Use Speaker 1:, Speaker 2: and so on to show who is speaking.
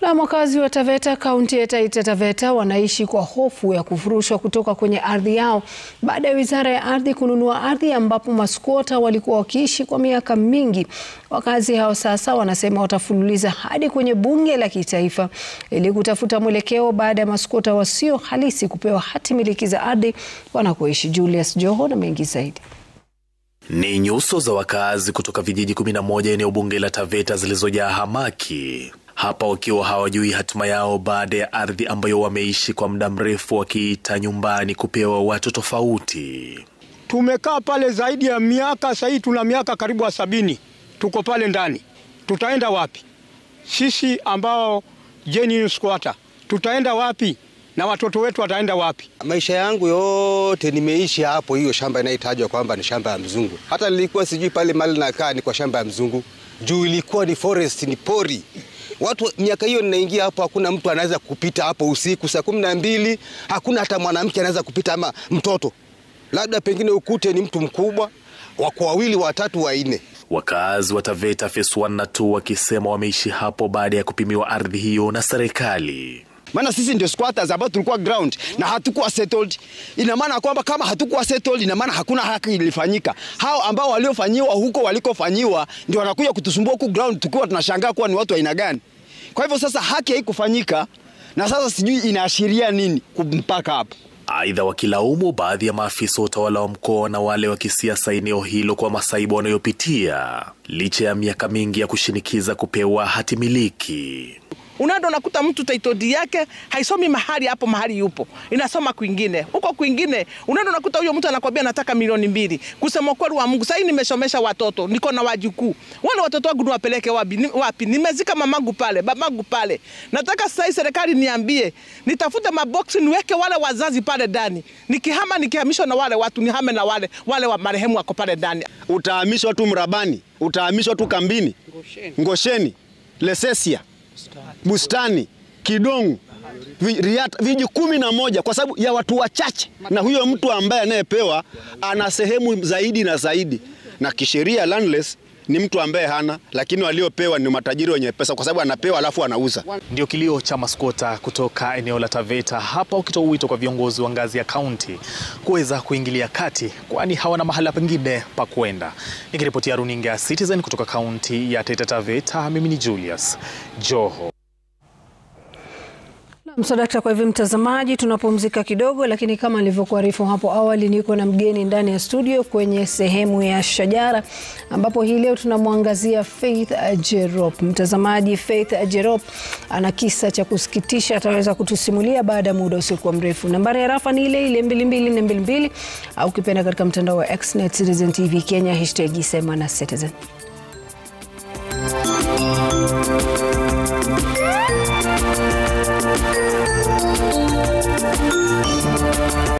Speaker 1: Na wakazi wa Taveta, kaunti ya Taita Taveta, wanaishi kwa hofu ya kufurushwa kutoka kwenye ardhi yao baada ya Wizara ya Ardhi kununua ardhi ambapo maskwota walikuwa wakiishi kwa miaka mingi. Wakazi hao sasa wanasema watafululiza hadi kwenye bunge la kitaifa ili kutafuta mwelekeo baada ya maskwota wasio halisi kupewa hati miliki za ardhi wanakoishi. Julius Joho na mengi zaidi.
Speaker 2: Ni nyuso za wakazi kutoka vijiji 11 eneo bunge la Taveta zilizojaa hamaki. Hapa wakiwa hawajui hatima yao baada ya ardhi ambayo wameishi kwa muda mrefu wakiita nyumbani kupewa watu tofauti.
Speaker 3: Tumekaa pale zaidi ya miaka, sasa tuna miaka karibu 70. Tuko pale ndani. Tutaenda wapi? Sisi ambao genuine squatter, tutaenda wapi? Na watoto wetu wataenda wapi?
Speaker 4: Maisha yangu yote nimeishi hapo, hiyo shamba inayotajwa kwamba ni shamba ya mzungu. Hata nilikuwa sijui pale mali nakaa ni kwa shamba ya mzungu. Juu ilikuwa ni forest, ni pori. Watu miaka hiyo ninaingia hapo, hakuna mtu anaweza kupita hapo usiku saa 12, hakuna hata mwanamke anaweza kupita ama mtoto. Labda pengine ukute ni mtu mkubwa, wako wawili, watatu, wanne.
Speaker 2: Wakazi wa Taveta Phase 1 na 2 wakisema wameishi hapo baada ya kupimiwa ardhi hiyo na serikali.
Speaker 5: Maana sisi ndio squatters ambao tulikuwa ground na hatukuwa settled. Ina maana kwamba kama hatukuwa settled, ina maana hakuna haki ilifanyika. Hao ambao waliofanyiwa huko walikofanyiwa ndio wanakuja kutusumbua huko ground, tukiwa tunashangaa kuwa ni watu aina gani. Kwa hivyo sasa haki haikufanyika na sasa sijui inaashiria nini mpaka hapo.
Speaker 2: Aidha wakilaumu baadhi ya maafisa wa utawala wa mkoa na wale wa kisiasa eneo hilo kwa masaibu wanayopitia licha ya miaka mingi ya kushinikiza kupewa hati miliki.
Speaker 6: Unaenda unakuta mtu title deed yake haisomi mahali hapo mahali yupo, inasoma kwingine. Huko kwingine unaenda unakuta huyo mtu anakuambia nataka milioni 2. Kusema kweli wa Mungu, sasa nimeshomesha watoto, niko na wajukuu. Wale watoto wangu niwapeleke wapi? Nimezika mamangu pale, babangu pale. Nataka sasa serikali niambie, nitafute maboksi niweke wale wazazi pale ndani. Nikihama nikihamishwa na wale watu, nihame na wale wa marehemu wako pale ndani.
Speaker 5: Utahamishwa tu Mrabani, utahamishwa tu Kambini, Ngosheni, Lesesia, Bustani, Kidongo, viji 11 kwa sababu ya watu wachache, na huyo mtu ambaye anayepewa ana sehemu zaidi na zaidi, na kisheria landless ni mtu ambaye hana, lakini waliopewa ni matajiri wenye pesa kwa sababu anapewa alafu anauza.
Speaker 2: Ndio kilio cha maskwota kutoka eneo la Taveta hapa, ukitoa wito kwa viongozi wa ngazi ya kaunti kuweza kuingilia kati, kwani hawana mahala pengine pa kwenda. Nikiripotia runinga ya Citizen kutoka kaunti ya Taita Taveta, mimi ni Julius Joho.
Speaker 1: Msadakta, kwa hivyo mtazamaji, tunapumzika kidogo, lakini kama nilivyokuarifu hapo awali, niko na mgeni ndani ya studio kwenye sehemu ya Shajara, ambapo hii leo tunamwangazia Faith Jerop. Mtazamaji, Faith Jerop ana kisa cha kusikitisha, ataweza kutusimulia baada ya muda usiokuwa mrefu. Nambari ya rafa ni ile 2222, au ukipenda katika mtandao wa X, Citizen TV Kenya, #Sema na Citizen.